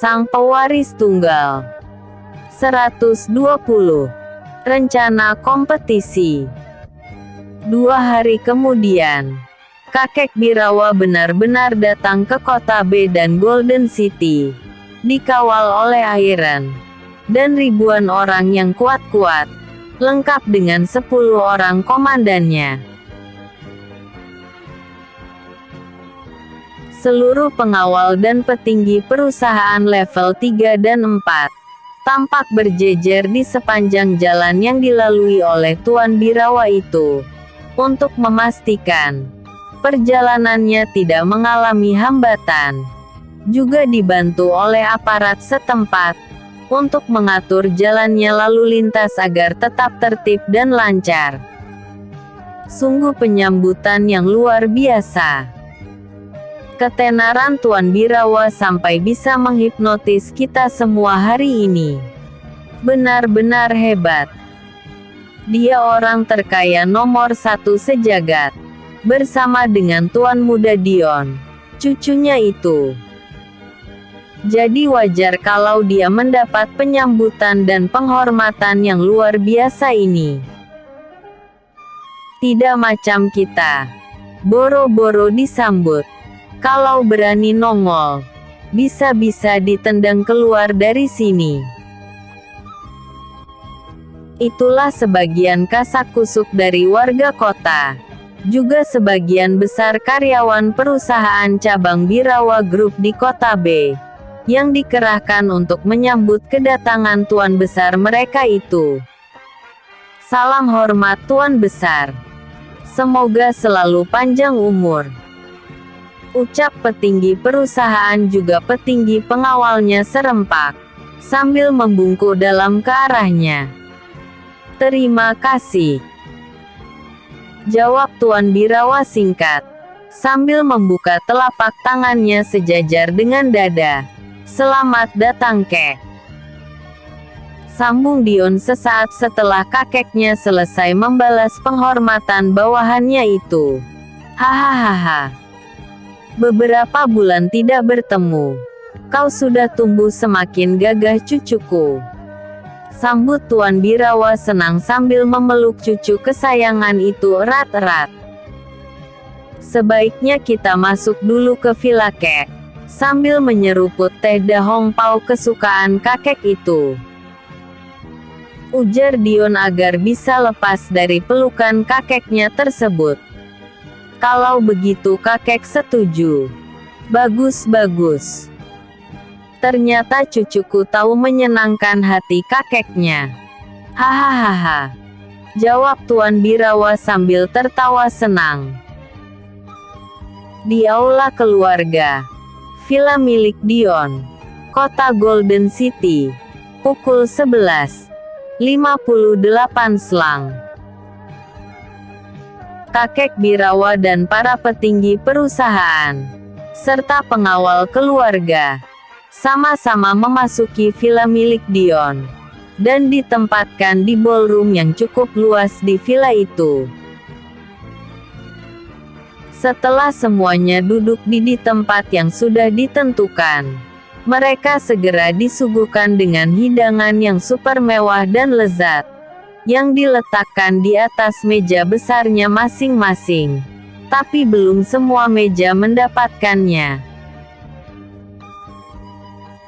Sang pewaris tunggal. 120. Rencana kompetisi. 2 hari kemudian, kakek Birawa benar-benar datang ke kota B dan Golden City, dikawal oleh Iron dan ribuan orang yang kuat-kuat, lengkap dengan 10 orang komandannya. Seluruh pengawal dan petinggi perusahaan level 3 dan 4 tampak berjejer di sepanjang jalan yang dilalui oleh Tuan Birawa itu, untuk memastikan perjalanannya tidak mengalami hambatan. Juga dibantu oleh aparat setempat untuk mengatur jalannya lalu lintas agar tetap tertib dan lancar. Sungguh penyambutan yang luar biasa. Ketenaran Tuan Birawa sampai bisa menghipnotis kita semua hari ini. Benar-benar hebat. Dia orang terkaya nomor 1 sejagat, bersama dengan Tuan Muda Dion, cucunya itu. Jadi wajar kalau dia mendapat penyambutan dan penghormatan yang luar biasa ini. Tidak macam kita, boro-boro disambut. Kalau berani nongol, bisa-bisa ditendang keluar dari sini. Itulah sebagian kasak-kusuk dari warga kota. Juga sebagian besar karyawan perusahaan cabang Birawa Group di kota B, yang dikerahkan untuk menyambut kedatangan Tuan Besar mereka itu. Salam hormat Tuan Besar. Semoga selalu panjang umur. Ucap petinggi perusahaan juga petinggi pengawalnya serempak, sambil membungkuk dalam ke arahnya. Terima kasih. Jawab Tuan Birawa singkat, sambil membuka telapak tangannya sejajar dengan dada. Selamat datang kek. Sambung Dion sesaat setelah kakeknya selesai membalas penghormatan bawahannya itu. Hahaha. Beberapa bulan tidak bertemu. Kau sudah tumbuh semakin gagah cucuku. Sambut Tuan Birawa senang sambil memeluk cucu kesayangan itu erat-erat. Sebaiknya kita masuk dulu ke villa kek, sambil menyeruput teh dahong pau kesukaan kakek itu. Ujar Dion agar bisa lepas dari pelukan kakeknya tersebut. Kalau begitu kakek setuju. Bagus-bagus. Ternyata cucuku tahu menyenangkan hati kakeknya. Hahaha. Jawab Tuan Birawa sambil tertawa senang. Di aula keluarga, villa milik Dion, kota Golden City, pukul 11.58 selang. Kakek Birawa dan para petinggi perusahaan, serta pengawal keluarga, sama-sama memasuki villa milik Dion, dan ditempatkan di ballroom yang cukup luas di villa itu. Setelah semuanya duduk di tempat yang sudah ditentukan, mereka segera disuguhkan dengan hidangan yang super mewah dan lezat, yang diletakkan di atas meja besarnya masing-masing. Tapi belum semua meja mendapatkannya.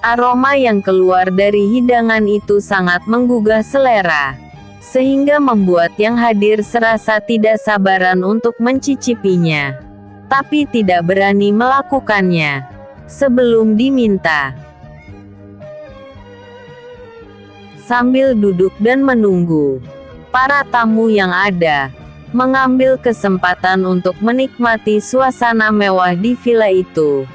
Aroma yang keluar dari hidangan itu sangat menggugah selera, sehingga membuat yang hadir serasa tidak sabaran untuk mencicipinya, tapi tidak berani melakukannya sebelum diminta. Sambil duduk dan menunggu, para tamu yang ada mengambil kesempatan untuk menikmati suasana mewah di villa itu,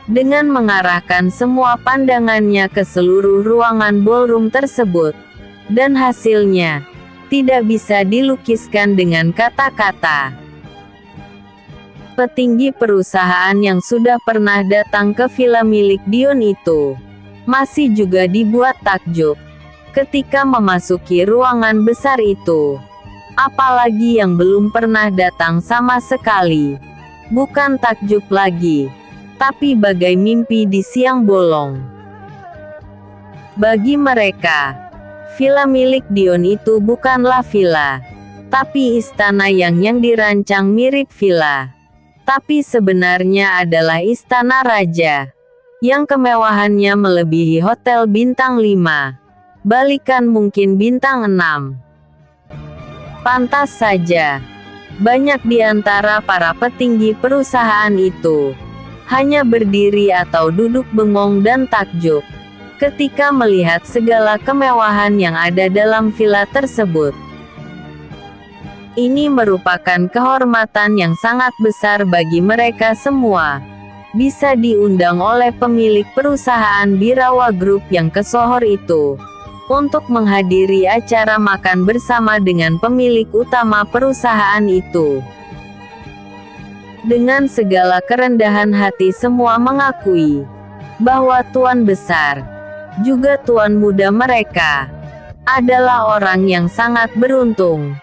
dengan mengarahkan semua pandangannya ke seluruh ruangan ballroom tersebut, dan hasilnya tidak bisa dilukiskan dengan kata-kata. Petinggi perusahaan yang sudah pernah datang ke villa milik Dion itu masih juga dibuat takjub ketika memasuki ruangan besar itu. Apalagi yang belum pernah datang sama sekali. Bukan takjub lagi, tapi bagai mimpi di siang bolong. Bagi mereka, villa milik Dion itu bukanlah villa, tapi istana yang dirancang mirip villa. Tapi sebenarnya adalah istana raja, yang kemewahannya melebihi hotel bintang 5, bahkan mungkin bintang 6. Pantas saja, banyak di antara para petinggi perusahaan itu hanya berdiri atau duduk bengong dan takjub ketika melihat segala kemewahan yang ada dalam villa tersebut. Ini merupakan kehormatan yang sangat besar bagi mereka semua, bisa diundang oleh pemilik perusahaan Birawa Group yang kesohor itu untuk menghadiri acara makan bersama dengan pemilik utama perusahaan itu. Dengan segala kerendahan hati semua mengakui bahwa Tuan Besar, juga tuan muda mereka, adalah orang yang sangat beruntung,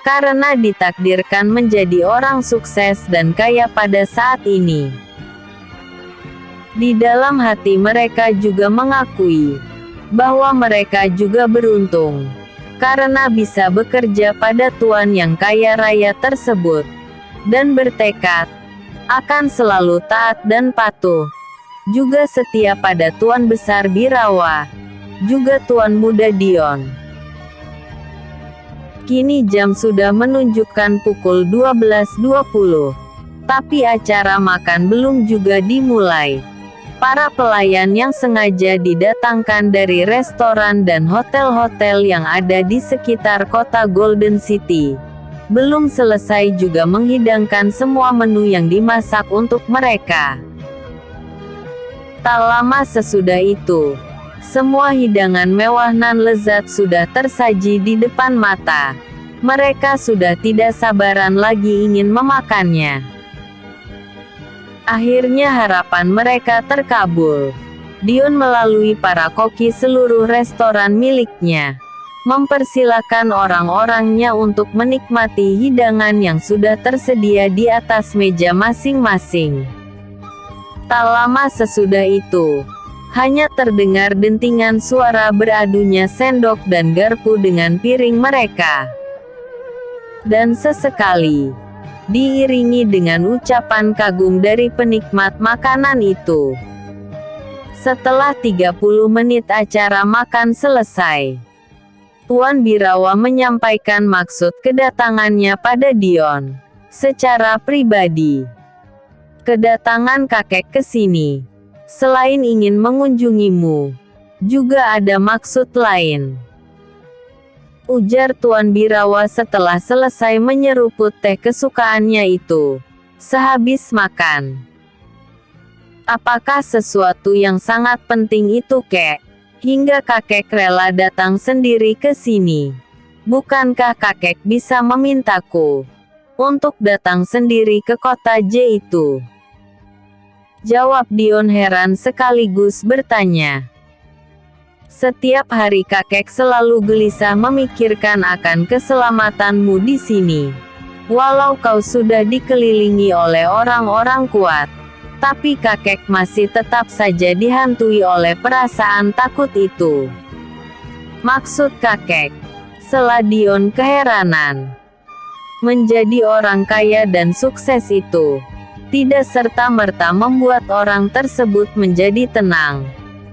karena ditakdirkan menjadi orang sukses dan kaya pada saat ini. Di dalam hati mereka juga mengakui bahwa mereka juga beruntung, karena bisa bekerja pada tuan yang kaya raya tersebut, dan bertekad akan selalu taat dan patuh, juga setia pada Tuan Besar Birawa, juga Tuan Muda Dion. Kini jam sudah menunjukkan pukul 12.20, tapi acara makan belum juga dimulai. Para pelayan yang sengaja didatangkan dari restoran dan hotel-hotel yang ada di sekitar kota Golden City belum selesai juga menghidangkan semua menu yang dimasak untuk mereka. Tak lama sesudah itu, semua hidangan mewah nan lezat sudah tersaji di depan mata. Mereka sudah tidak sabaran lagi ingin memakannya. Akhirnya harapan mereka terkabul. Dion melalui para koki seluruh restoran miliknya mempersilakan orang-orangnya untuk menikmati hidangan yang sudah tersedia di atas meja masing-masing. Tak lama sesudah itu, hanya terdengar dentingan suara beradunya sendok dan garpu dengan piring mereka. Dan sesekali, diiringi dengan ucapan kagum dari penikmat makanan itu. Setelah 30 menit acara makan selesai, Tuan Birawa menyampaikan maksud kedatangannya pada Dion secara pribadi. Kedatangan kakek ke sini, selain ingin mengunjungimu, juga ada maksud lain, ujar Tuan Birawa setelah selesai menyeruput teh kesukaannya itu sehabis makan. Apakah sesuatu yang sangat penting itu, Kek? Hingga kakek rela datang sendiri ke sini. Bukankah kakek bisa memintaku untuk datang sendiri ke kota J itu? Jawab Dion heran sekaligus bertanya. Setiap hari kakek selalu gelisah memikirkan akan keselamatanmu di sini. Walau kau sudah dikelilingi oleh orang-orang kuat, tapi kakek masih tetap saja dihantui oleh perasaan takut itu. Maksud kakek, sela Dion keheranan. Menjadi orang kaya dan sukses itu tidak serta-merta membuat orang tersebut menjadi tenang,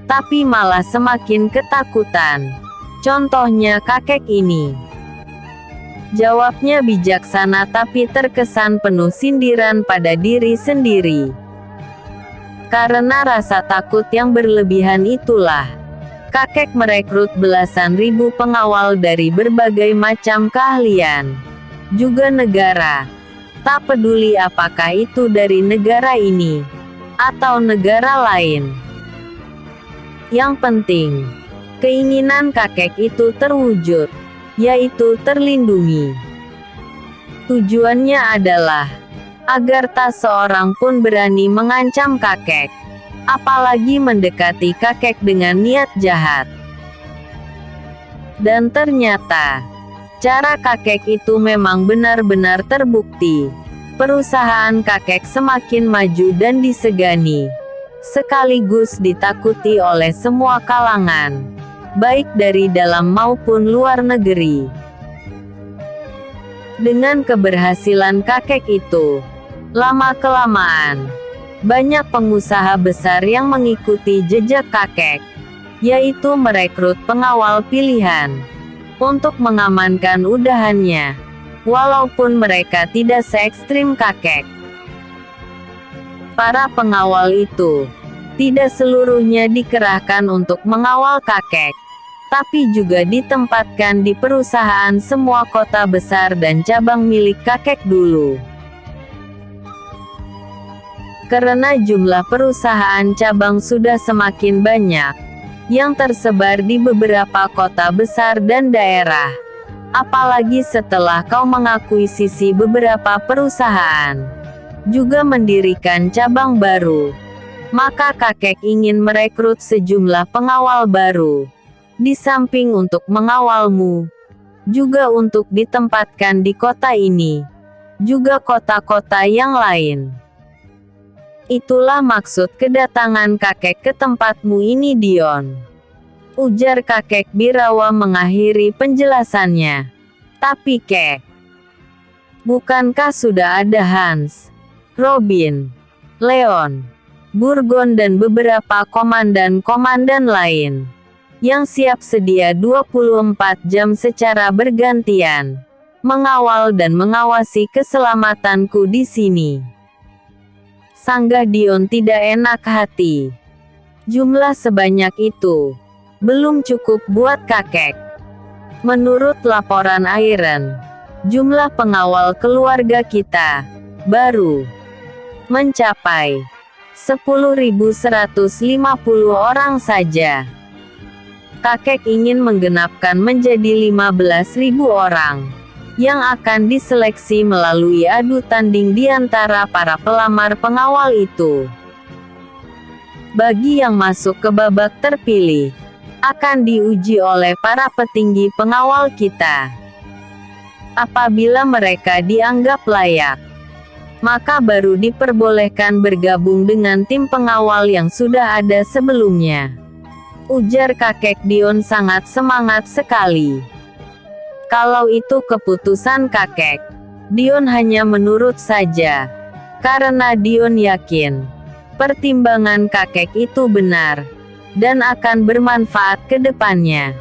tapi malah semakin ketakutan. Contohnya kakek ini. Jawabnya bijaksana tapi terkesan penuh sindiran pada diri sendiri. Karena rasa takut yang berlebihan itulah, kakek merekrut belasan ribu pengawal dari berbagai macam keahlian, juga negara. Tak peduli apakah itu dari negara ini, atau negara lain. Yang penting, keinginan kakek itu terwujud, yaitu terlindungi. Tujuannya adalah agar tak seorang pun berani mengancam kakek, apalagi mendekati kakek dengan niat jahat. Dan ternyata, cara kakek itu memang benar-benar terbukti. Perusahaan kakek semakin maju dan disegani, sekaligus ditakuti oleh semua kalangan. baik dari dalam maupun luar negeri. Dengan keberhasilan kakek itu, lama-kelamaan, banyak pengusaha besar yang mengikuti jejak kakek, yaitu merekrut pengawal pilihan untuk mengamankan udahannya, walaupun mereka tidak se-ekstrim kakek. Para pengawal itu tidak seluruhnya dikerahkan untuk mengawal kakek, tapi juga ditempatkan di perusahaan semua kota besar dan cabang milik kakek dulu. Karena jumlah perusahaan cabang sudah semakin banyak, yang tersebar di beberapa kota besar dan daerah, apalagi setelah kau mengakuisisi beberapa perusahaan, juga mendirikan cabang baru, maka kakek ingin merekrut sejumlah pengawal baru, di samping untuk mengawalmu, juga untuk ditempatkan di kota ini, juga kota-kota yang lain. Itulah maksud kedatangan kakek ke tempatmu ini, Dion. Ujar kakek Birawa mengakhiri penjelasannya. Tapi Kek, bukankah sudah ada Hans, Robin, Leon, Burgon dan beberapa komandan-komandan lain yang siap sedia 24 jam secara bergantian mengawal dan mengawasi keselamatanku di sini? Sanggah Dion tidak enak hati. Jumlah sebanyak itu belum cukup buat kakek. Menurut laporan Iron, jumlah pengawal keluarga kita baru mencapai 10.150 orang saja. Kakek ingin menggenapkan menjadi 15.000 orang yang akan diseleksi melalui adu tanding di antara para pelamar pengawal itu. Bagi yang masuk ke babak terpilih, akan diuji oleh para petinggi pengawal kita. Apabila mereka dianggap layak, maka baru diperbolehkan bergabung dengan tim pengawal yang sudah ada sebelumnya. Ujar kakek Dion sangat semangat sekali. Kalau itu keputusan kakek, Dion hanya menurut saja, karena Dion yakin pertimbangan kakek itu benar dan akan bermanfaat ke depannya.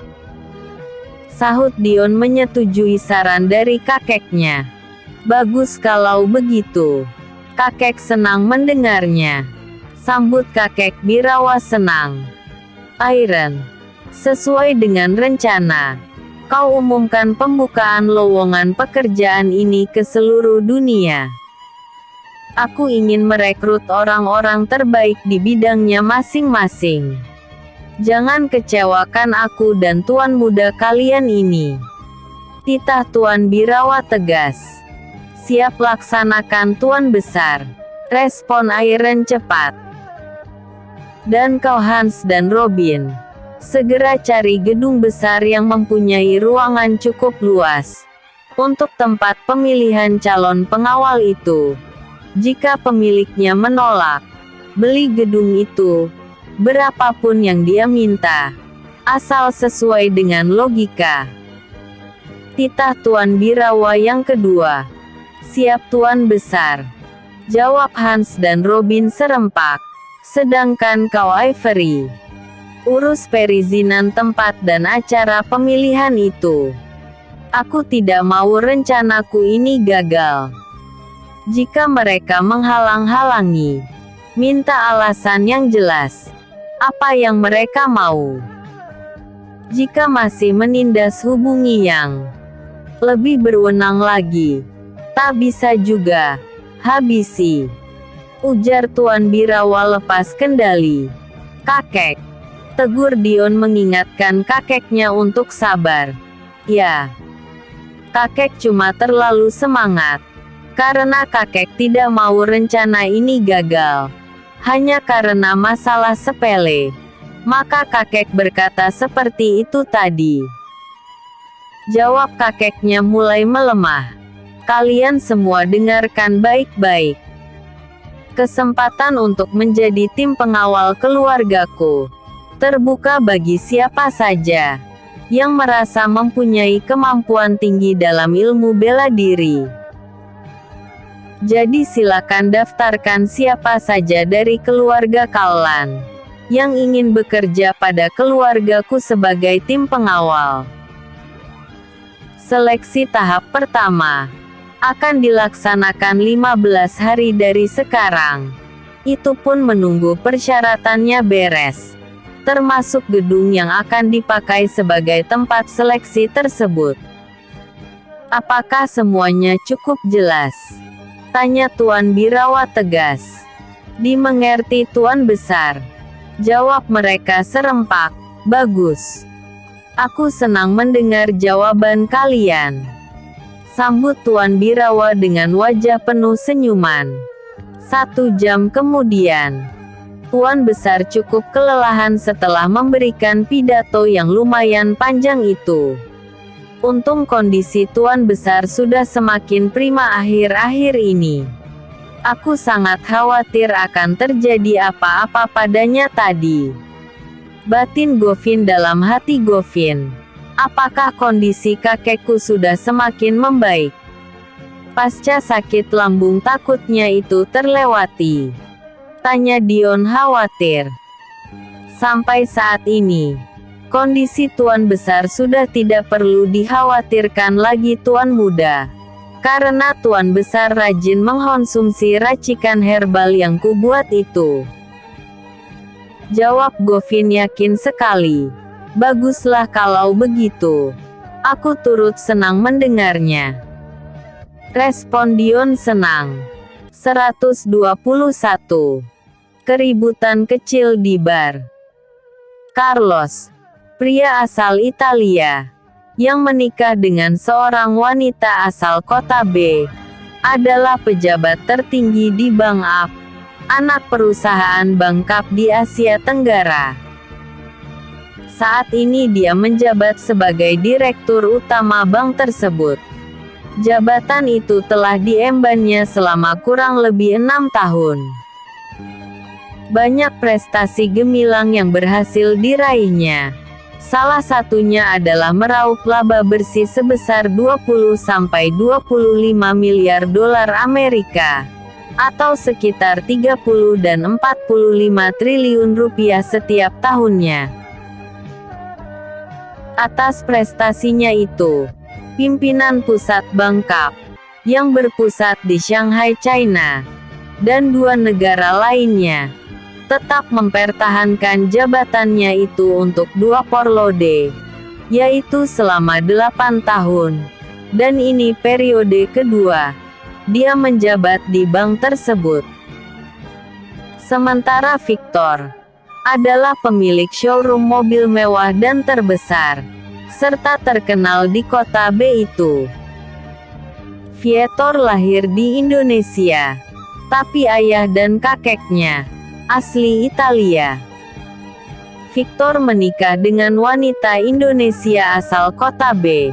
Sahut Dion menyetujui saran dari kakeknya. Bagus kalau begitu. Kakek senang mendengarnya. Sambut kakek Birawa senang. Iron, sesuai dengan rencana, kau umumkan pembukaan lowongan pekerjaan ini ke seluruh dunia. Aku ingin merekrut orang-orang terbaik di bidangnya masing-masing. Jangan kecewakan aku dan tuan muda kalian ini. Titah Tuan Birawa tegas. Siap laksanakan Tuan Besar. Respon Iron cepat. Dan kau Hans dan Robin, segera cari gedung besar yang mempunyai ruangan cukup luas untuk tempat pemilihan calon pengawal itu. Jika pemiliknya menolak, beli gedung itu, berapapun yang dia minta, asal sesuai dengan logika. Titah Tuan Birawa yang kedua. Siap Tuan Besar. Jawab Hans dan Robin serempak. Sedangkan kau Ivory, urus perizinan tempat dan acara pemilihan itu. Aku tidak mau rencanaku ini gagal. Jika mereka menghalang-halangi, minta alasan yang jelas. Apa yang mereka mau. Jika masih menindas hubungi yang lebih berwenang lagi. Tak bisa juga. Habisi. Ujar Tuan Birawa lepas kendali. Kakek. Tegur Dion mengingatkan kakeknya untuk sabar. Ya. Kakek cuma terlalu semangat. Karena kakek tidak mau rencana ini gagal. Hanya karena masalah sepele. Maka kakek berkata seperti itu tadi. Jawab kakeknya mulai melemah. Kalian semua dengarkan baik-baik. Kesempatan untuk menjadi tim pengawal keluargaku terbuka bagi siapa saja yang merasa mempunyai kemampuan tinggi dalam ilmu bela diri. Jadi silakan daftarkan siapa saja dari keluarga Kallan yang ingin bekerja pada keluargaku sebagai tim pengawal. Seleksi tahap pertama akan dilaksanakan 15 hari dari sekarang. Itu pun menunggu persyaratannya beres, termasuk gedung yang akan dipakai sebagai tempat seleksi tersebut. Apakah semuanya cukup jelas? Tanya Tuan Birawa tegas. Dimengerti Tuan Besar, jawab mereka serempak. Bagus. Aku senang mendengar jawaban kalian, sambut Tuan Birawa dengan wajah penuh senyuman. 1 jam kemudian, Tuan Besar cukup kelelahan setelah memberikan pidato yang lumayan panjang itu. Untung kondisi Tuan Besar sudah semakin prima akhir-akhir ini. Aku sangat khawatir akan terjadi apa-apa padanya tadi. Batin Govin dalam hati Govin. Apakah kondisi kakekku sudah semakin membaik? Pasca sakit lambung takutnya itu terlewati? Tanya Dion khawatir. Sampai saat ini, kondisi Tuan Besar sudah tidak perlu dikhawatirkan lagi Tuan Muda. Karena Tuan Besar rajin mengkonsumsi racikan herbal yang kubuat itu. Jawab Govin yakin sekali. Baguslah kalau begitu. Aku turut senang mendengarnya. Respon Dion senang. 121. Keributan kecil di bar. Carlos, pria asal Italia, yang menikah dengan seorang wanita asal kota B, adalah pejabat tertinggi di Bank A, anak perusahaan bankap di Asia Tenggara. Saat ini dia menjabat sebagai direktur utama bank tersebut. Jabatan itu telah diembannya selama kurang lebih 6 tahun. Banyak prestasi gemilang yang berhasil diraihnya. Salah satunya adalah meraup laba bersih sebesar 20–25 miliar dolar Amerika, atau sekitar 30 dan 45 triliun rupiah setiap tahunnya. Atas prestasinya itu, pimpinan pusat Bankap, yang berpusat di Shanghai, China, dan 2 negara lainnya, tetap mempertahankan jabatannya itu untuk 2 periode, yaitu selama 8 tahun, dan ini periode kedua dia menjabat di bank tersebut. Sementara Victor adalah pemilik showroom mobil mewah dan terbesar, serta terkenal di kota B itu. Viator lahir di Indonesia, tapi ayah dan kakeknya asli Italia. Victor menikah dengan wanita Indonesia asal kota B.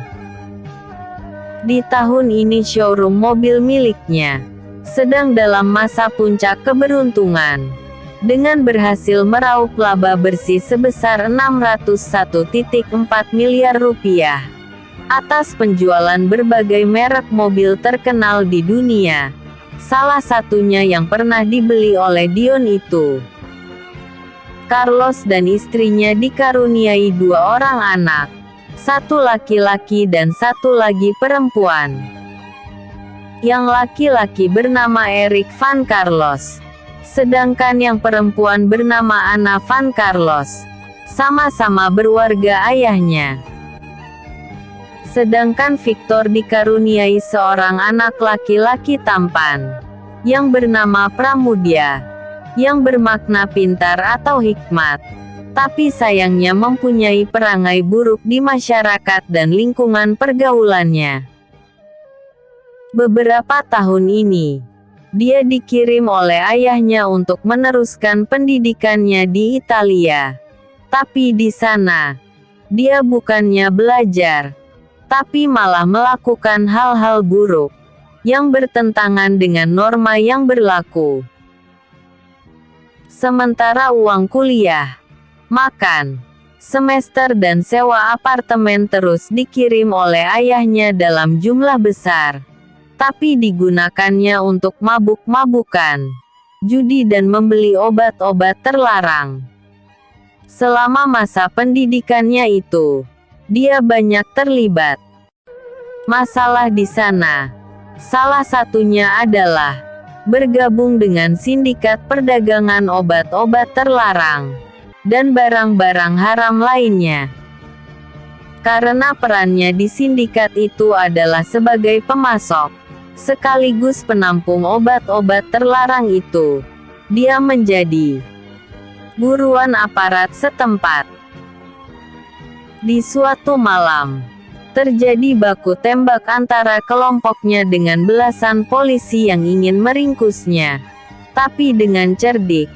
Di tahun ini showroom mobil miliknya sedang dalam masa puncak keberuntungan, dengan berhasil meraup laba bersih sebesar 601,4 miliar rupiah atas penjualan berbagai merek mobil terkenal di dunia, salah satunya yang pernah dibeli oleh Dion itu. Carlos dan istrinya dikaruniai 2 orang anak, 1 laki-laki dan 1 lagi perempuan. Yang laki-laki bernama Eric Van Carlos, sedangkan yang perempuan bernama Anna Van Carlos, sama-sama berwarga ayahnya. Sedangkan Victor dikaruniai seorang anak laki-laki tampan, yang bernama Pramudia, yang bermakna pintar atau hikmat, tapi sayangnya mempunyai perangai buruk di masyarakat dan lingkungan pergaulannya. Beberapa tahun ini, dia dikirim oleh ayahnya untuk meneruskan pendidikannya di Italia. Tapi di sana, dia bukannya belajar, tapi malah melakukan hal-hal buruk, yang bertentangan dengan norma yang berlaku. Sementara uang kuliah makan, semester dan sewa apartemen terus dikirim oleh ayahnya dalam jumlah besar. Tapi digunakannya untuk mabuk-mabukan, judi dan membeli obat-obat terlarang. Selama masa pendidikannya itu, dia banyak terlibat masalah di sana. Salah satunya adalah bergabung dengan sindikat perdagangan obat-obat terlarang dan barang-barang haram lainnya. Karena perannya di sindikat itu adalah sebagai pemasok, sekaligus penampung obat-obat terlarang itu, dia menjadi buruan aparat setempat. Di suatu malam, terjadi baku tembak antara kelompoknya dengan belasan polisi yang ingin meringkusnya. Tapi dengan cerdik,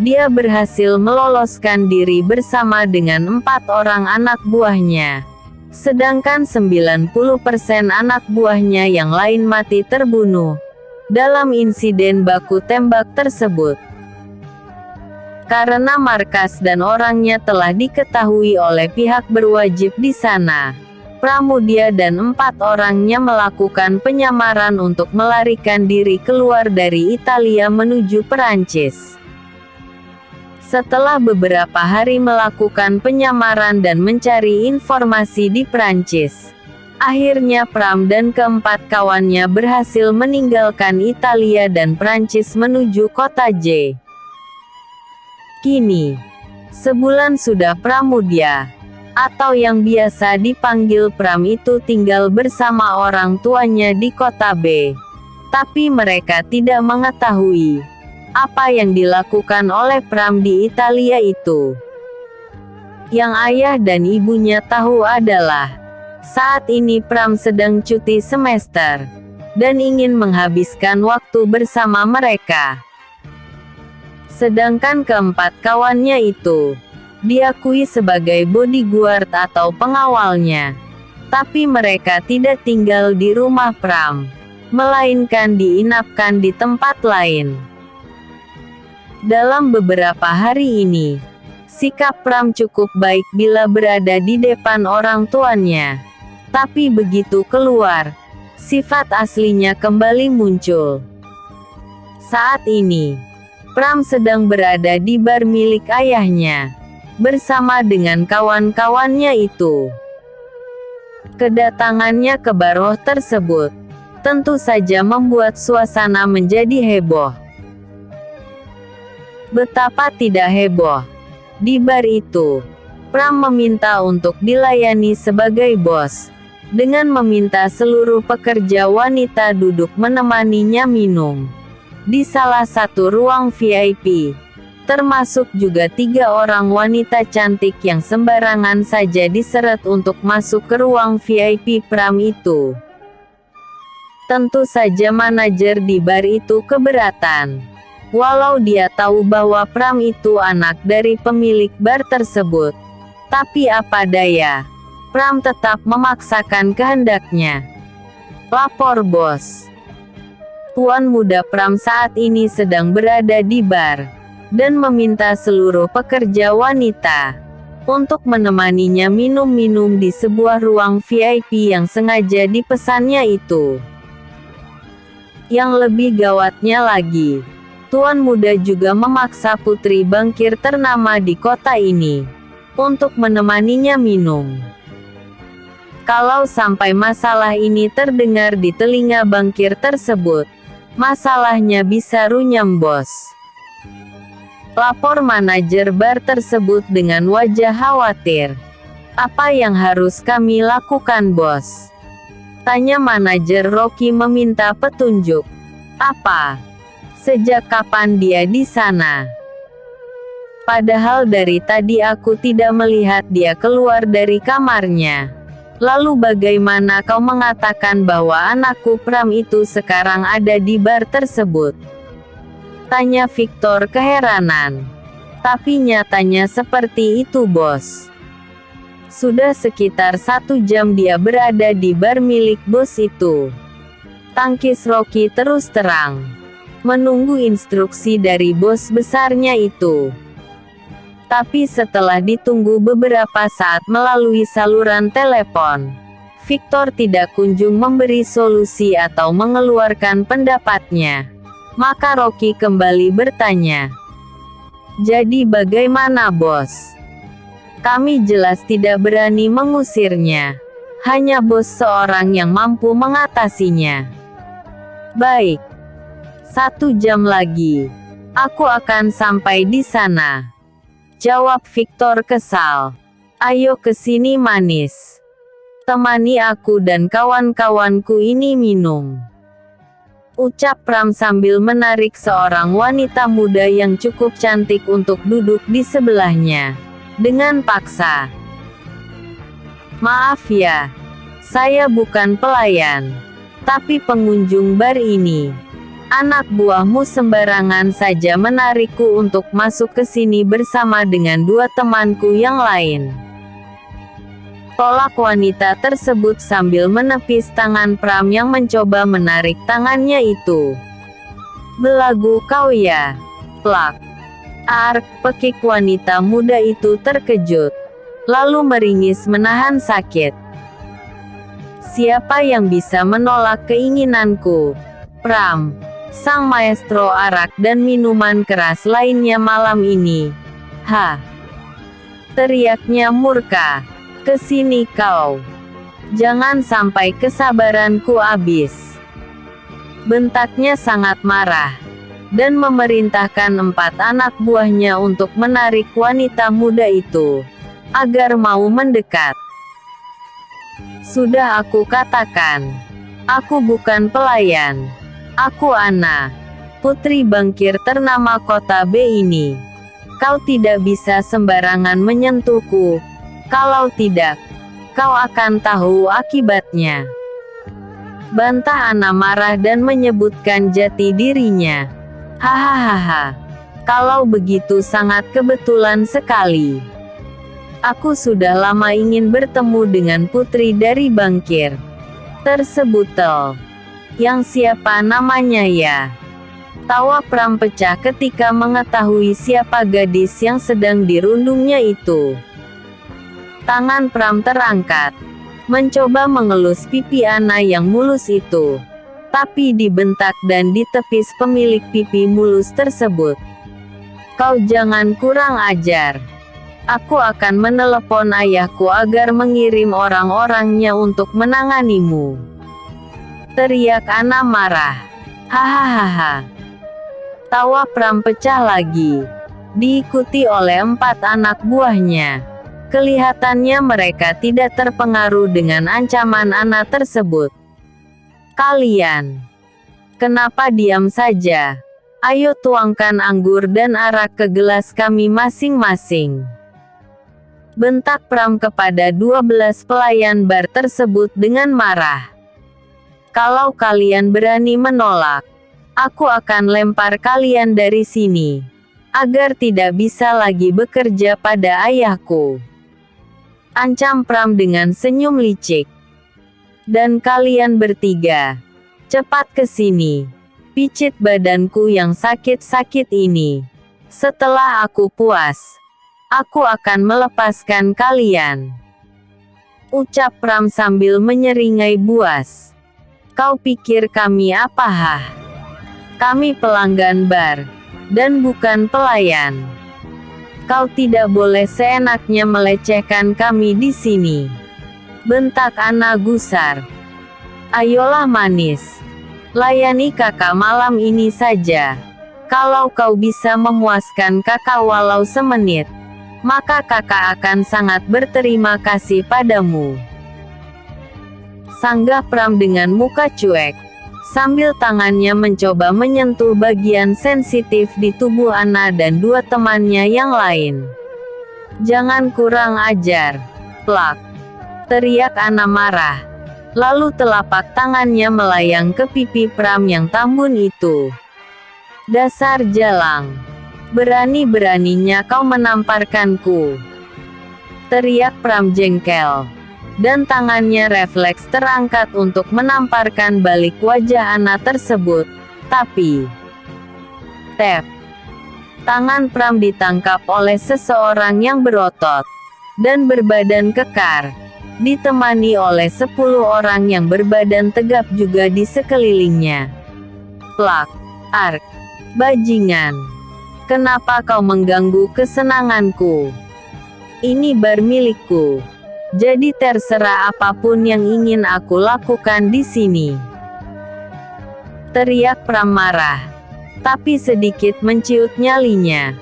dia berhasil meloloskan diri bersama dengan 4 orang anak buahnya. Sedangkan 90% anak buahnya yang lain mati terbunuh dalam insiden baku tembak tersebut. Karena markas dan orangnya telah diketahui oleh pihak berwajib di sana, Pramudia dan 4 orangnya melakukan penyamaran untuk melarikan diri keluar dari Italia menuju Perancis. Setelah beberapa hari melakukan penyamaran dan mencari informasi di Prancis, akhirnya Pram dan ke-4 kawannya berhasil meninggalkan Italia dan Prancis menuju kota J. Kini, sebulan sudah Pramudia, atau yang biasa dipanggil Pram itu tinggal bersama orang tuanya di kota B. Tapi mereka tidak mengetahui apa yang dilakukan oleh Pram di Italia itu. Yang ayah dan ibunya tahu adalah, saat ini Pram sedang cuti semester, dan ingin menghabiskan waktu bersama mereka. Sedangkan ke-4 kawannya itu, diakui sebagai bodyguard atau pengawalnya. Tapi mereka tidak tinggal di rumah Pram, melainkan diinapkan di tempat lain. Dalam beberapa hari ini, sikap Pram cukup baik bila berada di depan orang tuanya. Tapi begitu keluar, sifat aslinya kembali muncul. Saat ini, Pram sedang berada di bar milik ayahnya, bersama dengan kawan-kawannya itu. Kedatangannya ke bar tersebut, tentu saja membuat suasana menjadi heboh. Betapa tidak heboh. Di bar itu, Pram meminta untuk dilayani sebagai bos, dengan meminta seluruh pekerja wanita duduk menemaninya minum di salah satu ruang VIP, termasuk juga 3 orang wanita cantik yang sembarangan saja diseret untuk masuk ke ruang VIP Pram itu. Tentu saja manajer di bar itu keberatan. Walau dia tahu bahwa Pram itu anak dari pemilik bar tersebut. Tapi apa daya, Pram tetap memaksakan kehendaknya. Lapor bos. Tuan muda Pram saat ini sedang berada di bar, dan meminta seluruh pekerja wanita untuk menemaninya minum-minum di sebuah ruang VIP yang sengaja dipesannya itu. Yang lebih gawatnya lagi, Tuan muda juga memaksa putri bankir ternama di kota ini untuk menemaninya minum. Kalau sampai masalah ini terdengar di telinga bankir tersebut, masalahnya bisa runyam bos. Lapor manajer bar tersebut dengan wajah khawatir. Apa yang harus kami lakukan bos? Tanya manajer Rocky meminta petunjuk. Apa? Sejak kapan dia di sana? Padahal dari tadi aku tidak melihat dia keluar dari kamarnya. Lalu bagaimana kau mengatakan bahwa anakku Pram itu sekarang ada di bar tersebut? Tanya Victor keheranan. Tapi nyatanya seperti itu bos. Sudah sekitar 1 jam dia berada di bar milik bos itu. Tangkis Rocky terus terang, menunggu instruksi dari bos besarnya itu. Tapi setelah ditunggu beberapa saat melalui saluran telepon, Victor tidak kunjung memberi solusi atau mengeluarkan pendapatnya. Maka Rocky kembali bertanya, "Jadi bagaimana, bos?" "Kami jelas tidak berani mengusirnya. Hanya bos seorang yang mampu mengatasinya." "Baik. 1 jam lagi. Aku akan sampai di sana," jawab Victor kesal. "Ayo ke sini, manis. Temani aku dan kawan-kawanku ini minum," ucap Pram sambil menarik seorang wanita muda yang cukup cantik untuk duduk di sebelahnya. Dengan paksa. "Maaf ya. Saya bukan pelayan. Tapi pengunjung bar ini. Anak buahmu sembarangan saja menarikku untuk masuk ke sini bersama dengan 2 temanku yang lain," tolak wanita tersebut sambil menepis tangan Pram yang mencoba menarik tangannya itu. "Belagu kau ya?" Plak. Ark, pekik wanita muda itu terkejut. Lalu meringis menahan sakit. "Siapa yang bisa menolak keinginanku? Pram, sang maestro arak dan minuman keras lainnya malam ini." "Ha!" teriaknya murka. "Ke sini kau. Jangan sampai kesabaranku habis," bentaknya sangat marah. Dan memerintahkan 4 anak buahnya untuk menarik wanita muda itu agar mau mendekat. "Sudah aku katakan, aku bukan pelayan. Aku Anna, putri bangkir ternama kota B ini. Kau tidak bisa sembarangan menyentuhku. Kalau tidak, kau akan tahu akibatnya," bantah Anna marah dan menyebutkan jati dirinya. "Hahaha. Kalau begitu sangat kebetulan sekali. Aku sudah lama ingin bertemu dengan putri dari bangkir tersebut. Yang siapa namanya ya?" Tawa Pram pecah ketika mengetahui siapa gadis yang sedang dirundungnya itu. Tangan Pram terangkat, mencoba mengelus pipi Anna yang mulus itu. Tapi dibentak dan ditepis pemilik pipi mulus tersebut. "Kau jangan kurang ajar. Aku akan menelepon ayahku agar mengirim orang-orangnya untuk menanganimu," teriak Anna marah. "Hahaha." Tawa Pram pecah lagi, diikuti oleh 4 anak buahnya. Kelihatannya mereka tidak terpengaruh dengan ancaman Anna tersebut. "Kalian, kenapa diam saja? Ayo tuangkan anggur dan arak ke gelas kami masing-masing," bentak Pram kepada 12 pelayan bar tersebut dengan marah. "Kalau kalian berani menolak, aku akan lempar kalian dari sini, agar tidak bisa lagi bekerja pada ayahku," ancam Pram dengan senyum licik. "Dan kalian bertiga, cepat ke sini. Picit badanku yang sakit-sakit ini. Setelah aku puas, aku akan melepaskan kalian," ucap Pram sambil menyeringai buas. "Kau pikir kami apa hah? Kami pelanggan bar, dan bukan pelayan. Kau tidak boleh seenaknya melecehkan kami di sini," bentak Anna gusar. "Ayolah manis, layani kakak malam ini saja. Kalau kau bisa memuaskan kakak walau semenit, maka kakak akan sangat berterima kasih padamu," sanggah Pram dengan muka cuek, sambil tangannya mencoba menyentuh bagian sensitif di tubuh Anna dan 2 temannya yang lain. "Jangan kurang ajar." Plak. Teriak Anna marah. Lalu telapak tangannya melayang ke pipi Pram yang tambun itu. "Dasar jalang. Berani-beraninya kau menamparkanku," teriak Pram jengkel. Dan tangannya refleks terangkat untuk menamparkan balik wajah Anna tersebut. Tapi, tep, Tangan Pram ditangkap oleh seseorang yang berotot dan berbadan kekar, ditemani oleh 10 orang yang berbadan tegap juga di sekelilingnya. Plak, ark, bajingan. Kenapa kau mengganggu kesenanganku? Ini bar milikku. Jadi terserah apapun yang ingin aku lakukan di sini. Teriak Pram marah, tapi sedikit menciut nyalinya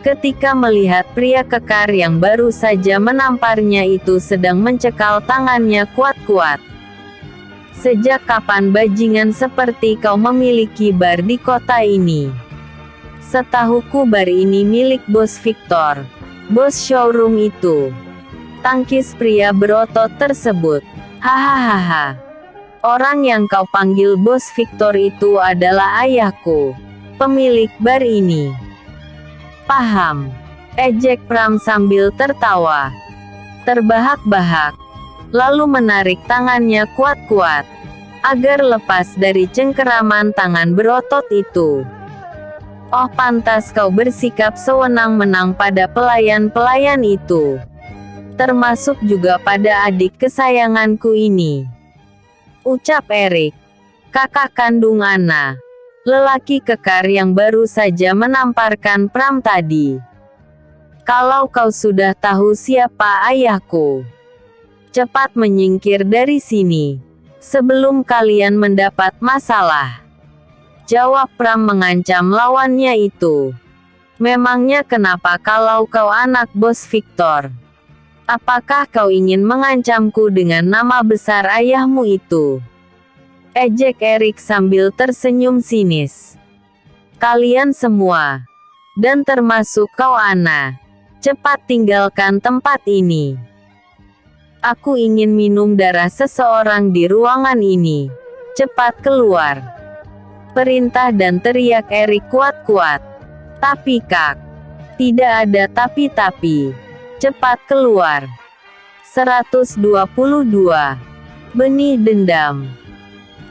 ketika melihat pria kekar yang baru saja menamparnya itu sedang mencekal tangannya kuat-kuat. Sejak kapan bajingan seperti kau memiliki bar di kota ini? Setahuku bar ini milik Bos Victor, bos showroom itu. Tangkis pria berotot tersebut. Hahaha. Orang yang kau panggil Bos Victor itu adalah ayahku, pemilik bar ini. Paham? Ejek Pram sambil tertawa terbahak-bahak, lalu menarik tangannya kuat-kuat agar lepas dari cengkeraman tangan berotot itu. Oh, pantas kau bersikap sewenang-wenang pada pelayan-pelayan itu, termasuk juga pada adik kesayanganku ini, ucap Erik, kakak kandung Anna, lelaki kekar yang baru saja menamparkan Pram tadi. Kalau kau sudah tahu siapa ayahku, cepat menyingkir dari sini, sebelum kalian mendapat masalah. Jawab Pram mengancam lawannya itu. Memangnya kenapa kalau kau anak Bos Victor? Apakah kau ingin mengancamku dengan nama besar ayahmu itu? Ejek Erik sambil tersenyum sinis. Kalian semua, dan termasuk kau Anna, cepat tinggalkan tempat ini. Aku ingin minum darah seseorang di ruangan ini. Cepat keluar. Perintah dan teriak Erik kuat-kuat. Tapi Kak, tidak ada tapi-tapi. Cepat keluar. 122. Benih dendam.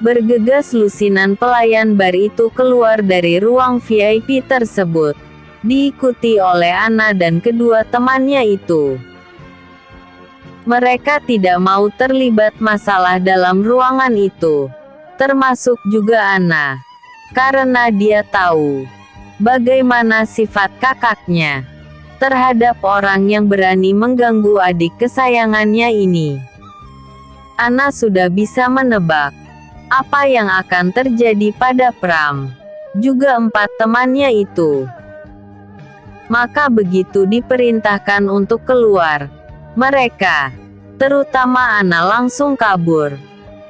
Bergegas lusinan pelayan bar itu keluar dari ruang VIP tersebut, diikuti oleh Anna dan kedua temannya itu. Mereka tidak mau terlibat masalah dalam ruangan itu, termasuk juga Anna, karena dia tahu bagaimana sifat kakaknya terhadap orang yang berani mengganggu adik kesayangannya ini. Anna sudah bisa menebak apa yang akan terjadi pada Pram, juga 4 temannya itu. Maka begitu diperintahkan untuk keluar, mereka, terutama Anna, langsung kabur.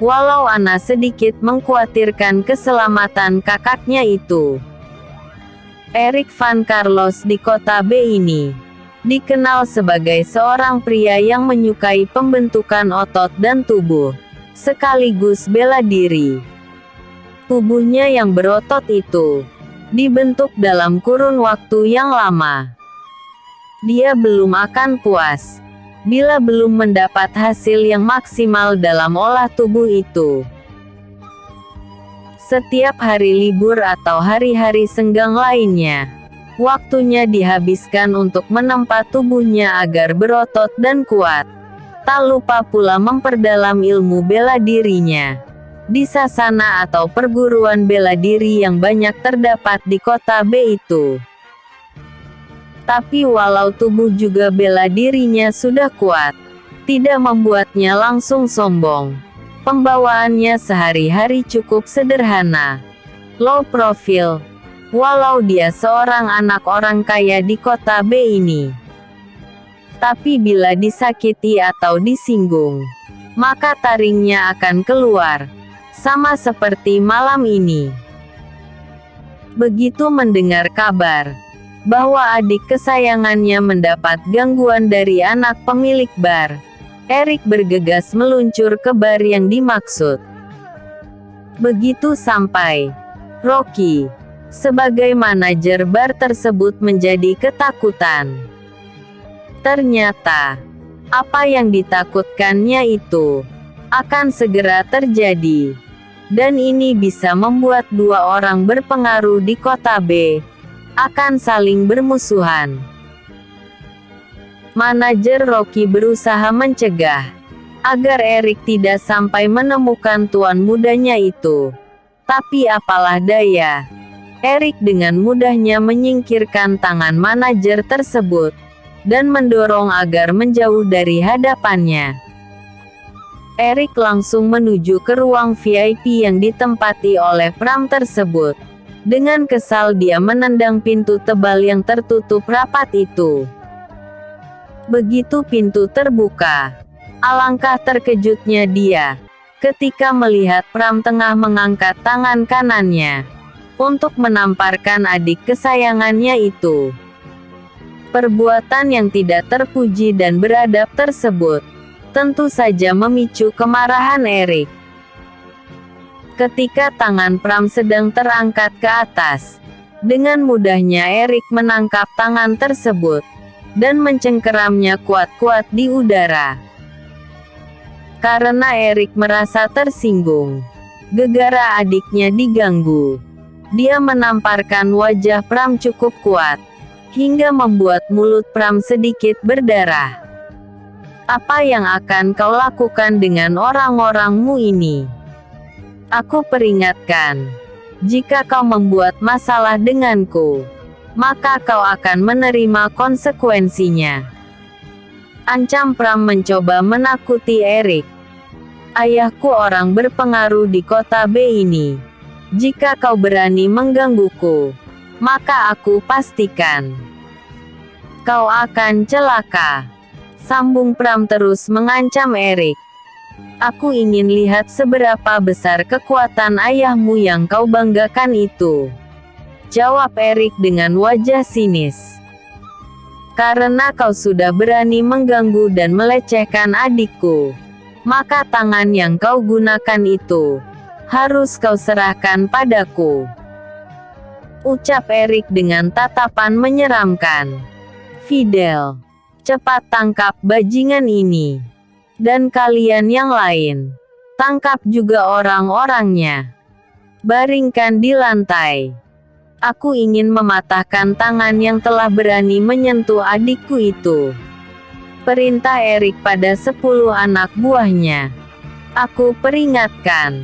Walau Anna sedikit mengkhawatirkan keselamatan kakaknya itu. Erik Van Carlos di kota B ini dikenal sebagai seorang pria yang menyukai pembentukan otot dan tubuh, sekaligus bela diri. Tubuhnya yang berotot itu dibentuk dalam kurun waktu yang lama. Dia belum akan puas bila belum mendapat hasil yang maksimal dalam olah tubuh itu. Setiap hari libur atau hari-hari senggang lainnya, waktunya dihabiskan untuk menempa tubuhnya agar berotot dan kuat. Tak lupa pula memperdalam ilmu bela dirinya di sasana atau perguruan bela diri yang banyak terdapat di kota B itu. Tapi walau tubuh juga bela dirinya sudah kuat, tidak membuatnya langsung sombong. Pembawaannya sehari-hari cukup sederhana, low profile, walau dia seorang anak orang kaya di kota B ini. Tapi bila disakiti atau disinggung, maka taringnya akan keluar, sama seperti malam ini. Begitu mendengar kabar bahwa adik kesayangannya mendapat gangguan dari anak pemilik bar, Erik bergegas meluncur ke bar yang dimaksud. Begitu sampai, Rocky, sebagai manajer bar tersebut, menjadi ketakutan. Ternyata, apa yang ditakutkannya itu akan segera terjadi. Dan ini bisa membuat 2 orang berpengaruh di kota B, akan saling bermusuhan. Manajer Rocky berusaha mencegah agar Eric tidak sampai menemukan tuan mudanya itu. Tapi apalah daya, Eric dengan mudahnya menyingkirkan tangan manajer tersebut dan mendorong agar menjauh dari hadapannya. Eric langsung menuju ke ruang VIP yang ditempati oleh Pram tersebut. Dengan kesal dia menendang pintu tebal yang tertutup rapat itu. Begitu pintu terbuka, alangkah terkejutnya dia ketika melihat Pram tengah mengangkat tangan kanannya untuk menamparkan adik kesayangannya itu. Perbuatan yang tidak terpuji dan beradab tersebut tentu saja memicu kemarahan Eric. Ketika tangan Pram sedang terangkat ke atas, dengan mudahnya Eric menangkap tangan tersebut dan mencengkeramnya kuat-kuat di udara. Karena Eric merasa tersinggung gara-gara adiknya diganggu, dia menamparkan wajah Pram cukup kuat hingga membuat mulut Pram sedikit berdarah. Apa yang akan kau lakukan dengan orang-orangmu ini? Aku peringatkan, jika kau membuat masalah denganku, maka kau akan menerima konsekuensinya. Ancam Pram mencoba menakuti Eric. Ayahku orang berpengaruh di kota B ini. Jika kau berani menggangguku, maka aku pastikan kau akan celaka. Sambung Pram terus mengancam Eric. Aku ingin lihat seberapa besar kekuatan ayahmu yang kau banggakan itu, jawab Eric dengan wajah sinis. Karena kau sudah berani mengganggu dan melecehkan adikku, maka tangan yang kau gunakan itu harus kau serahkan padaku, ucap Eric dengan tatapan menyeramkan. Fidel, cepat tangkap bajingan ini. Dan kalian yang lain, tangkap juga orang-orangnya. Baringkan di lantai. Aku ingin mematahkan tangan yang telah berani menyentuh adikku itu. Perintah Eric pada 10 anak buahnya. Aku peringatkan.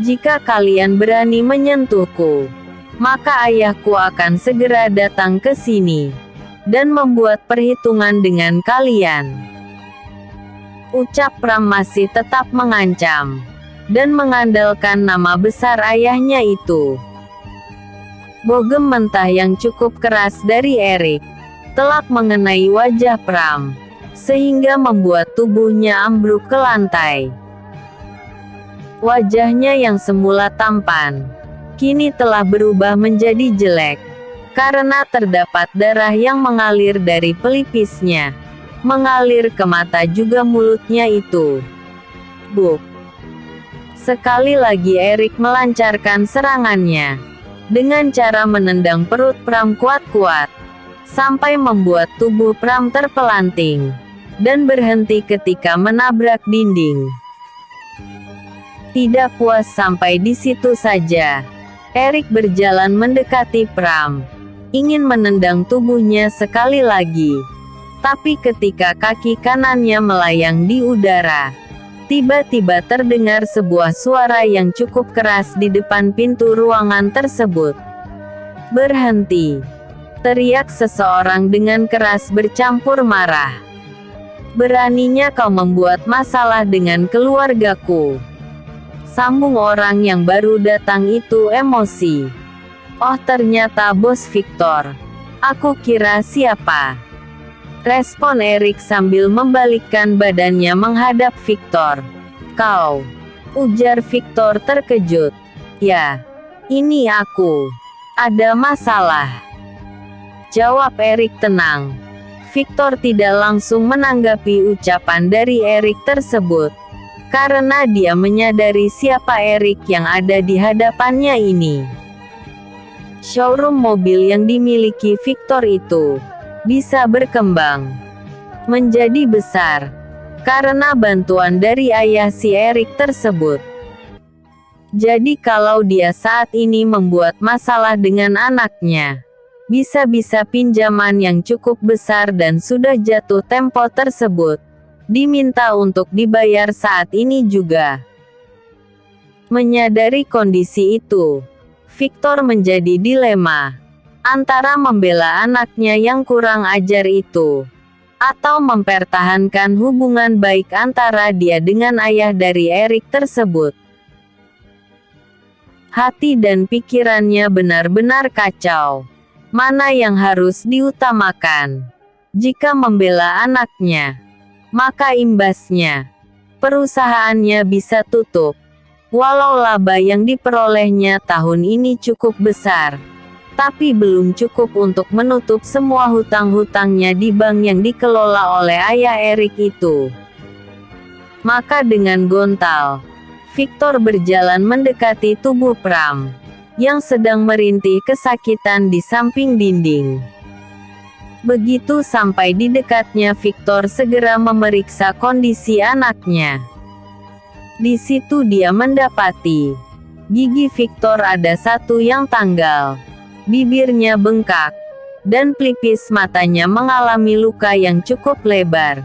Jika kalian berani menyentuhku, maka ayahku akan segera datang ke sini dan membuat perhitungan dengan kalian. Ucap Pram masih tetap mengancam dan mengandalkan nama besar ayahnya itu. Bogem mentah yang cukup keras dari Eric telak mengenai wajah Pram, sehingga membuat tubuhnya ambruk ke lantai. Wajahnya yang semula tampan, kini telah berubah menjadi jelek, karena terdapat darah yang mengalir dari pelipisnya, mengalir ke mata juga mulutnya itu. Buk! Sekali lagi Eric melancarkan serangannya, dengan cara menendang perut Pram kuat-kuat, sampai membuat tubuh Pram terpelanting, dan berhenti ketika menabrak dinding. Tidak puas sampai di situ saja, Eric berjalan mendekati Pram, ingin menendang tubuhnya sekali lagi. Tapi ketika kaki kanannya melayang di udara, tiba-tiba terdengar sebuah suara yang cukup keras di depan pintu ruangan tersebut. Berhenti! Teriak seseorang dengan keras bercampur marah. Beraninya kau membuat masalah dengan keluargaku. Sambung orang yang baru datang itu emosi. Oh, ternyata Bos Victor. Aku kira siapa? Respon Eric sambil membalikkan badannya menghadap Victor. Kau, ujar Victor terkejut. Ya, ini aku. Ada masalah, jawab Eric tenang. Victor tidak langsung menanggapi ucapan dari Eric tersebut, karena dia menyadari siapa Eric yang ada di hadapannya ini. Showroom mobil yang dimiliki Victor itu bisa berkembang menjadi besar karena bantuan dari ayah si Eric tersebut. Jadi kalau dia saat ini membuat masalah dengan anaknya, Bisa-bisa pinjaman yang cukup besar dan sudah jatuh tempo tersebut diminta untuk dibayar saat ini juga. Menyadari kondisi itu, Victor menjadi dilema antara membela anaknya yang kurang ajar itu, atau mempertahankan hubungan baik antara dia dengan ayah dari Erik tersebut. Hati dan pikirannya benar-benar kacau. Mana yang harus diutamakan? Jika membela anaknya, maka imbasnya, perusahaannya bisa tutup. Walau laba yang diperolehnya tahun ini cukup besar, tapi belum cukup untuk menutup semua hutang-hutangnya di bank yang dikelola oleh ayah Erik itu. Maka dengan gontal, Victor berjalan mendekati tubuh Pram, yang sedang merintih kesakitan di samping dinding. Begitu sampai di dekatnya, Victor segera memeriksa kondisi anaknya. Di situ dia mendapati gigi Victor ada satu yang tanggal, bibirnya bengkak, dan pelipis matanya mengalami luka yang cukup lebar.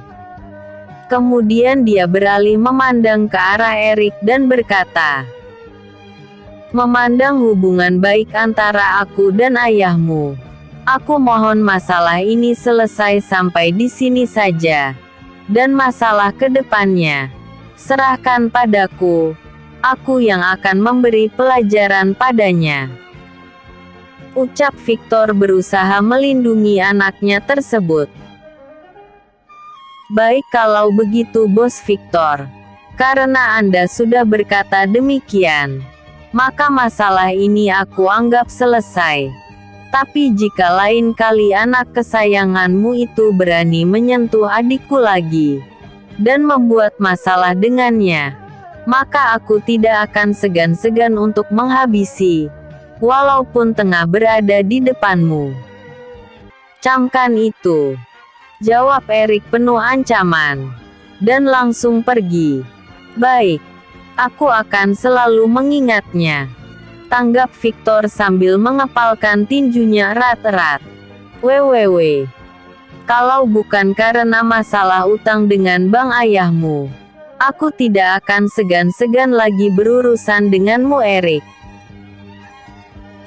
Kemudian dia beralih memandang ke arah Erik dan berkata, "Memandang hubungan baik antara aku dan ayahmu, aku mohon masalah ini selesai sampai di sini saja. Dan masalah ke depannya, serahkan padaku. Aku yang akan memberi pelajaran padanya." Ucap Victor berusaha melindungi anaknya tersebut. "Baik kalau begitu Bos Victor. Karena Anda sudah berkata demikian, maka masalah ini aku anggap selesai. Tapi jika lain kali anak kesayanganmu itu berani menyentuh adikku lagi, dan membuat masalah dengannya, maka aku tidak akan segan-segan untuk menghabisi, walaupun tengah berada di depanmu." "Camkan itu," jawab Erik penuh ancaman, dan langsung pergi. "Baik, aku akan selalu mengingatnya," tanggap Victor sambil mengepalkan tinjunya erat-erat. "Www. Kalau bukan karena masalah utang dengan bank ayahmu, aku tidak akan segan-segan lagi berurusan denganmu Erik."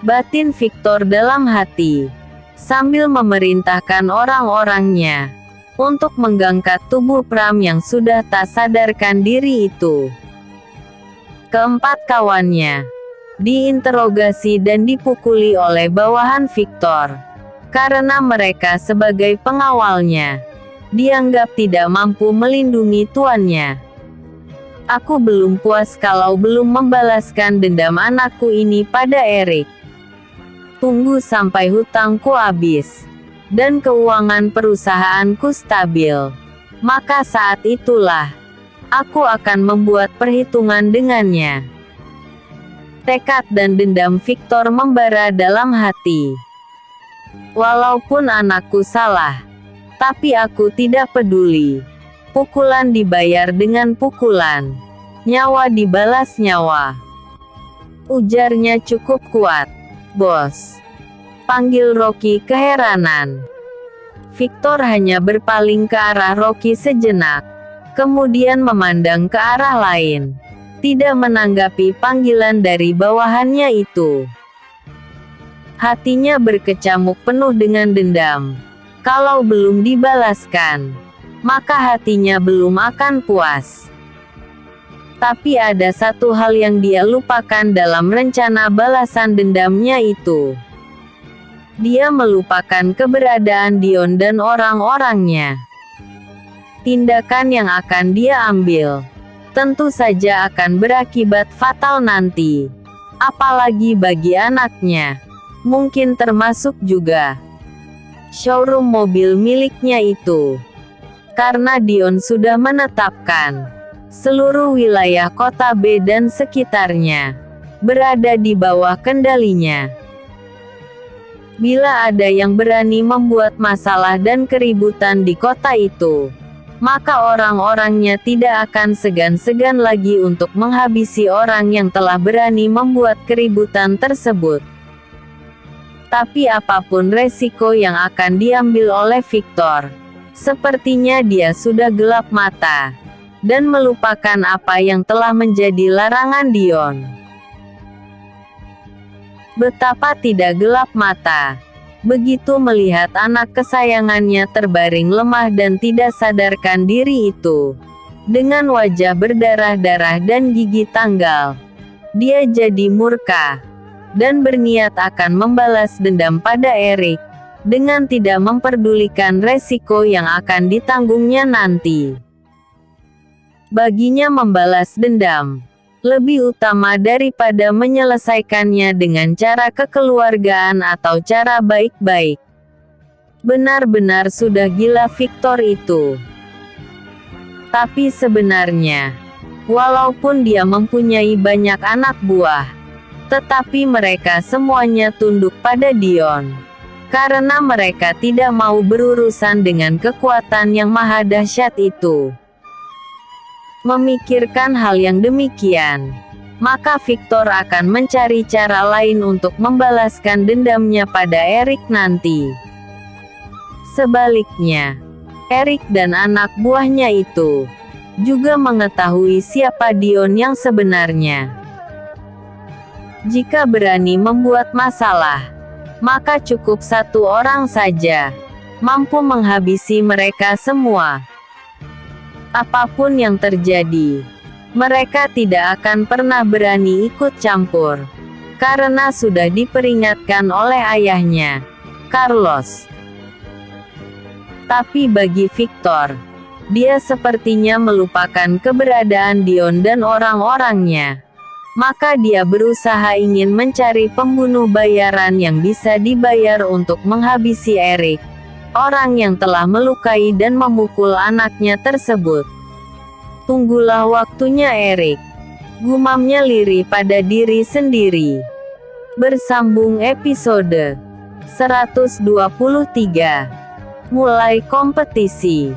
Batin Victor dalam hati, sambil memerintahkan orang-orangnya untuk menggangkat tubuh Pram yang sudah tak sadarkan diri itu. Keempat kawannya diinterogasi dan dipukuli oleh bawahan Victor, karena mereka sebagai pengawalnya dianggap tidak mampu melindungi tuannya. "Aku belum puas kalau belum membalaskan dendam anakku ini pada Erik. Tunggu sampai hutangku habis, dan keuangan perusahaanku stabil. Maka saat itulah, aku akan membuat perhitungan dengannya." Tekad dan dendam Victor membara dalam hati. "Walaupun anakku salah, tapi aku tidak peduli. Pukulan dibayar dengan pukulan, nyawa dibalas nyawa," ujarnya cukup kuat. "Bos," panggil Rocky keheranan. Victor hanya berpaling ke arah Rocky sejenak, kemudian memandang ke arah lain, tidak menanggapi panggilan dari bawahannya itu. Hatinya berkecamuk penuh dengan dendam. Kalau belum dibalaskan, maka hatinya belum akan puas. Tapi ada satu hal yang dia lupakan dalam rencana balasan dendamnya itu. Dia melupakan keberadaan Dion dan orang-orangnya. Tindakan yang akan dia ambil tentu saja akan berakibat fatal nanti, apalagi bagi anaknya, mungkin termasuk juga showroom mobil miliknya itu. Karena Dion sudah menetapkan seluruh wilayah kota B dan sekitarnya berada di bawah kendalinya. Bila ada yang berani membuat masalah dan keributan di kota itu, maka orang-orangnya tidak akan segan-segan lagi untuk menghabisi orang yang telah berani membuat keributan tersebut. Tapi apapun resiko yang akan diambil oleh Victor, sepertinya dia sudah gelap mata dan melupakan apa yang telah menjadi larangan Dion. Betapa tidak gelap mata begitu melihat anak kesayangannya terbaring lemah dan tidak sadarkan diri itu. Dengan wajah berdarah-darah dan gigi tanggal, dia jadi murka dan berniat akan membalas dendam pada Erik, dengan tidak memperdulikan resiko yang akan ditanggungnya nanti. Baginya membalas dendam lebih utama daripada menyelesaikannya dengan cara kekeluargaan atau cara baik-baik. Benar-benar sudah gila Victor itu. Tapi sebenarnya, walaupun dia mempunyai banyak anak buah, tetapi mereka semuanya tunduk pada Dion, karena mereka tidak mau berurusan dengan kekuatan yang maha dahsyat itu. Memikirkan hal yang demikian, maka Victor akan mencari cara lain untuk membalaskan dendamnya pada Erik nanti. Sebaliknya, Erik dan anak buahnya itu juga mengetahui siapa Dion yang sebenarnya. Jika berani membuat masalah, maka cukup satu orang saja mampu menghabisi mereka semua. Apapun yang terjadi, mereka tidak akan pernah berani ikut campur, karena sudah diperingatkan oleh ayahnya, Carlos. Tapi bagi Victor, dia sepertinya melupakan keberadaan Dion dan orang-orangnya. Maka dia berusaha ingin mencari pembunuh bayaran yang bisa dibayar untuk menghabisi Erik, orang yang telah melukai dan memukul anaknya tersebut. Tunggulah waktunya Erik, gumamnya lirih pada diri sendiri. Bersambung episode 123. Mulai kompetisi.